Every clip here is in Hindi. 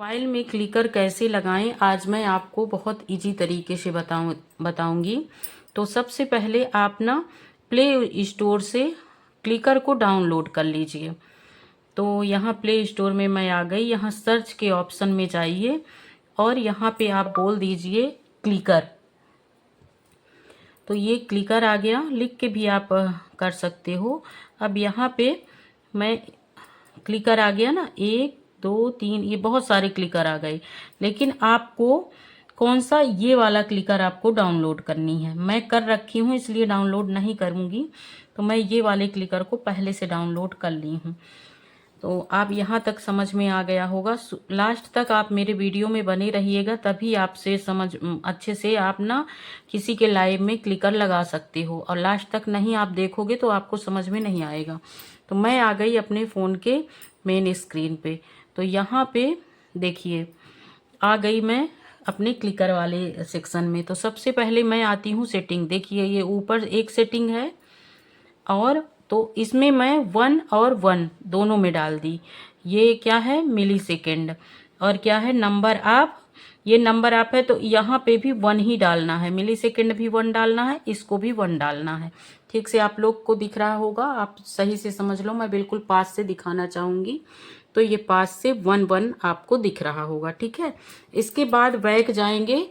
मोबाइल में क्लिकर कैसे लगाएं, आज मैं आपको बहुत इजी तरीके से बताऊंगी। तो सबसे पहले आप ना प्ले स्टोर से क्लिकर को डाउनलोड कर लीजिए। तो यहाँ प्ले स्टोर में मैं आ गई, यहाँ सर्च के ऑप्शन में जाइए और यहाँ पे आप बोल दीजिए क्लिकर। तो ये क्लिकर आ गया, लिख के भी आप कर सकते हो। अब यहाँ पे मैं क्लिकर आ गया ना, 1 2 3, ये बहुत सारे क्लिकर आ गए। लेकिन आपको कौन सा, ये वाला क्लिकर आपको डाउनलोड करनी है। मैं कर रखी हूँ इसलिए डाउनलोड नहीं करूँगी। तो मैं ये वाले क्लिकर को पहले से डाउनलोड कर ली हूँ। तो आप यहाँ तक समझ में आ गया होगा। लास्ट तक आप मेरे वीडियो में बने रहिएगा, तभी आपसे अच्छे से आप ना किसी के लाइव में क्लिकर लगा सकते हो। और लास्ट तक नहीं आप देखोगे तो आपको समझ में नहीं आएगा। तो मैं आ गई अपने फ़ोन के मेन स्क्रीन पे। तो यहाँ पे देखिए आ गई मैं अपने क्लिकर वाले सेक्शन में। तो सबसे पहले मैं आती हूँ सेटिंग। देखिए ये ऊपर एक सेटिंग है, और तो इसमें मैं 1 और 1 दोनों में डाल दी। ये क्या है, मिली सेकेंड। और क्या है, नंबर आप, ये नंबर आप है तो यहाँ पे भी 1 ही डालना है। मिली सेकेंड भी 1 डालना है, इसको भी 1 डालना है। ठीक से आप लोग को दिख रहा होगा, आप सही से समझ लो। मैं बिल्कुल पास से दिखाना चाहूँगी। तो ये पास से 1 1 आपको दिख रहा होगा। ठीक है, इसके बाद बैक जाएंगे।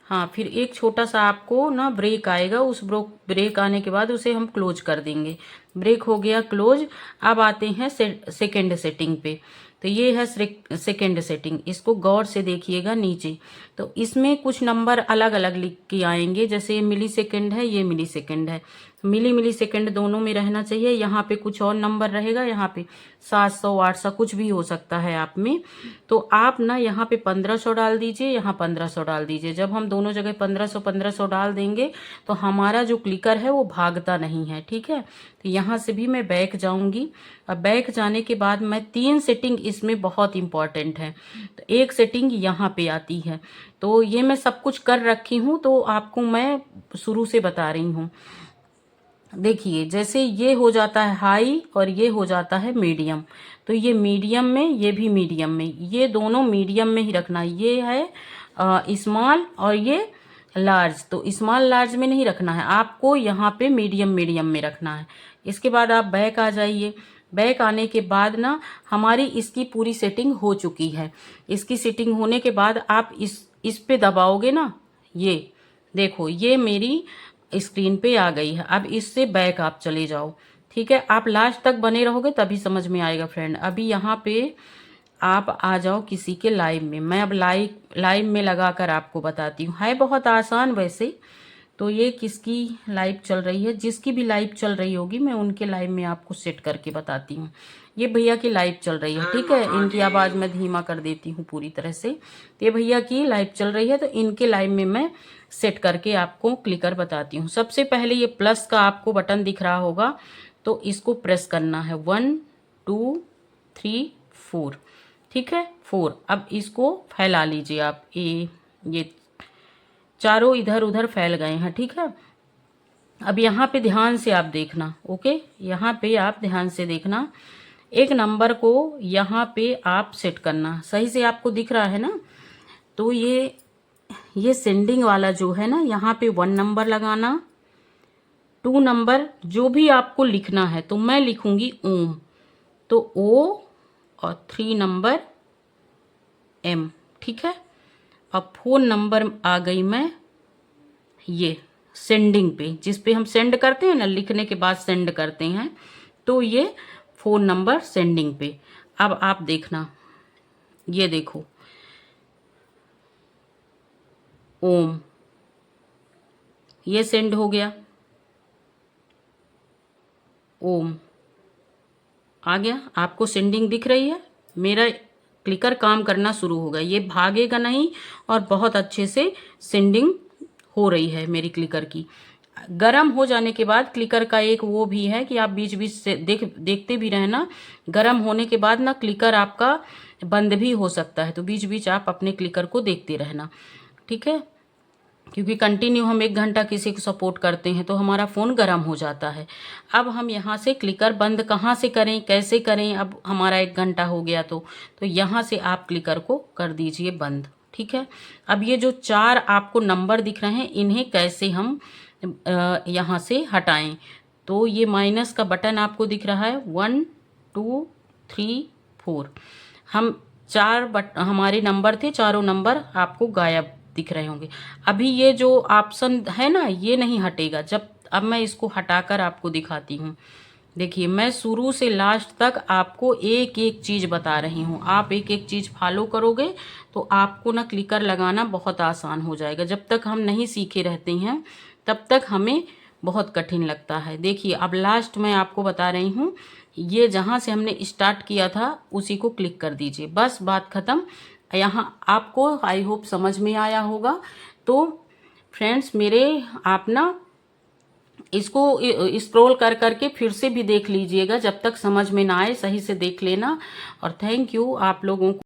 हाँ, फिर एक छोटा सा आपको ना ब्रेक आएगा। उस ब्रेक आने के बाद उसे हम क्लोज कर देंगे। ब्रेक हो गया क्लोज। अब आते हैं सेकेंड सेटिंग पे। तो ये है सेकेंड सेटिंग, इसको गौर से देखिएगा नीचे। तो इसमें कुछ नंबर अलग अलग लिख के आएंगे, जैसे ये मिली सेकेंड है, ये मिली सेकेंड है। मिली सेकेंड दोनों में रहना चाहिए। यहाँ पे कुछ और नंबर रहेगा, यहाँ पे 700 800 कुछ भी हो सकता है आप में। तो आप ना यहाँ पे 1500 डाल दीजिए, यहाँ 1500 डाल दीजिए। जब हम दोनों जगह 1500 डाल देंगे तो हमारा जो क्लिकर है वो भागता नहीं है। ठीक है, तो यहाँ से भी मैं बैक जाऊंगी। अब बैक जाने के बाद मैं 3 सेटिंग इसमें बहुत इंपॉर्टेंट है। तो एक सेटिंग यहाँ पे आती है। तो ये मैं सब कुछ कर रखी हूँ, तो आपको मैं शुरू से बता रही हूँ। देखिए जैसे ये हो जाता है हाई और ये हो जाता है मीडियम। तो ये मीडियम में, ये भी मीडियम में, ये दोनों मीडियम में ही रखना है। ये है स्मॉल और ये लार्ज। तो स्मॉल लार्ज में नहीं रखना है आपको, यहाँ पे मीडियम मीडियम में रखना है। इसके बाद आप बैक आ जाइए। बैक आने के बाद ना हमारी इसकी पूरी सेटिंग हो चुकी है। इसकी सेटिंग होने के बाद आप इस पे दबाओगे ना, ये देखो ये मेरी स्क्रीन पे आ गई है। अब इससे बैक आप चले जाओ। ठीक है, आप लास्ट तक बने रहोगे तभी समझ में आएगा फ्रेंड। अभी यहाँ पे आप आ जाओ किसी के लाइव में। मैं अब लाइव में लगाकर आपको बताती हूँ। है बहुत आसान वैसे। तो ये किसकी लाइव चल रही है, जिसकी भी लाइव चल रही होगी मैं उनके लाइव में आपको सेट करके बताती हूँ। ये भैया की लाइव चल रही है। ठीक है, इनकी आवाज़ मैं धीमा कर देती हूँ पूरी तरह से। तो ये भैया की लाइव चल रही है, तो इनके लाइव में मैं सेट करके आपको क्लिकर बताती हूँ। सबसे पहले ये प्लस का आपको बटन दिख रहा होगा, तो इसको प्रेस करना है। 1 2 3 4। ठीक है, 4। अब इसको फैला लीजिए आप। ये चारों इधर उधर फैल गए हैं। ठीक है, अब यहाँ पे ध्यान से आप देखना। ओके, यहाँ पे आप ध्यान से देखना। एक नंबर को यहाँ पे आप सेट करना। सही से आपको दिख रहा है ना। तो ये सेंडिंग वाला जो है ना, यहाँ पे 1 नंबर लगाना। 2 नंबर जो भी आपको लिखना है, तो मैं लिखूंगी ओम, तो ओ, और 3 नंबर एम। ठीक है, अब 4 नंबर आ गई मैं ये सेंडिंग पे, जिस पे हम सेंड करते हैं ना, लिखने के बाद सेंड करते हैं। तो ये 4 नंबर सेंडिंग पे। अब आप देखना, ये देखो ओम, ये सेंड हो गया। ओम आ गया। आपको सेंडिंग दिख रही है। मेरा क्लिकर काम करना शुरू हो गया। ये भागेगा नहीं और बहुत अच्छे से सेंडिंग हो रही है मेरी क्लिकर की। गरम हो जाने के बाद क्लिकर का एक वो भी है कि आप बीच बीच से देखते भी रहना। गरम होने के बाद ना क्लिकर आपका बंद भी हो सकता है, तो बीच बीच आप अपने क्लिकर को देखते रहना। ठीक है, क्योंकि कंटिन्यू हम 1 घंटा किसी को सपोर्ट करते हैं तो हमारा फ़ोन गर्म हो जाता है। अब हम यहाँ से क्लिकर बंद कहाँ से करें, कैसे करें? अब हमारा 1 घंटा हो गया तो यहाँ से आप क्लिकर को कर दीजिए बंद, ठीक है। अब ये जो 4 आपको नंबर दिख रहे हैं, इन्हें कैसे हम यहाँ से हटाएं? तो ये माइनस का बटन आपको दिख रहा है, 1 2 3 4। हम 4 हमारे नंबर थे, चारों नंबर आपको गायब दिख रहे होंगे। अभी ये जो ऑप्शन है ना, ये नहीं हटेगा। अब मैं इसको हटाकर आपको दिखाती हूँ। देखिए, मैं शुरू से लास्ट तक आपको एक एक चीज़ बता रही हूँ। आप एक एक चीज़ फॉलो करोगे तो आपको ना क्लिकर लगाना बहुत आसान हो जाएगा। जब तक हम नहीं सीखे रहते हैं तब तक हमें बहुत कठिन लगता है। देखिए, अब लास्ट मैं आपको बता रही हूँ, ये जहाँ से हमने स्टार्ट किया था उसी को क्लिक कर दीजिए, बस बात ख़त्म। यहाँ आपको आई होप समझ में आया होगा। तो फ्रेंड्स मेरे, आप ना इसको स्क्रॉल कर करके फिर से भी देख लीजिएगा, जब तक समझ में ना आए सही से देख लेना। और थैंक यू आप लोगों को।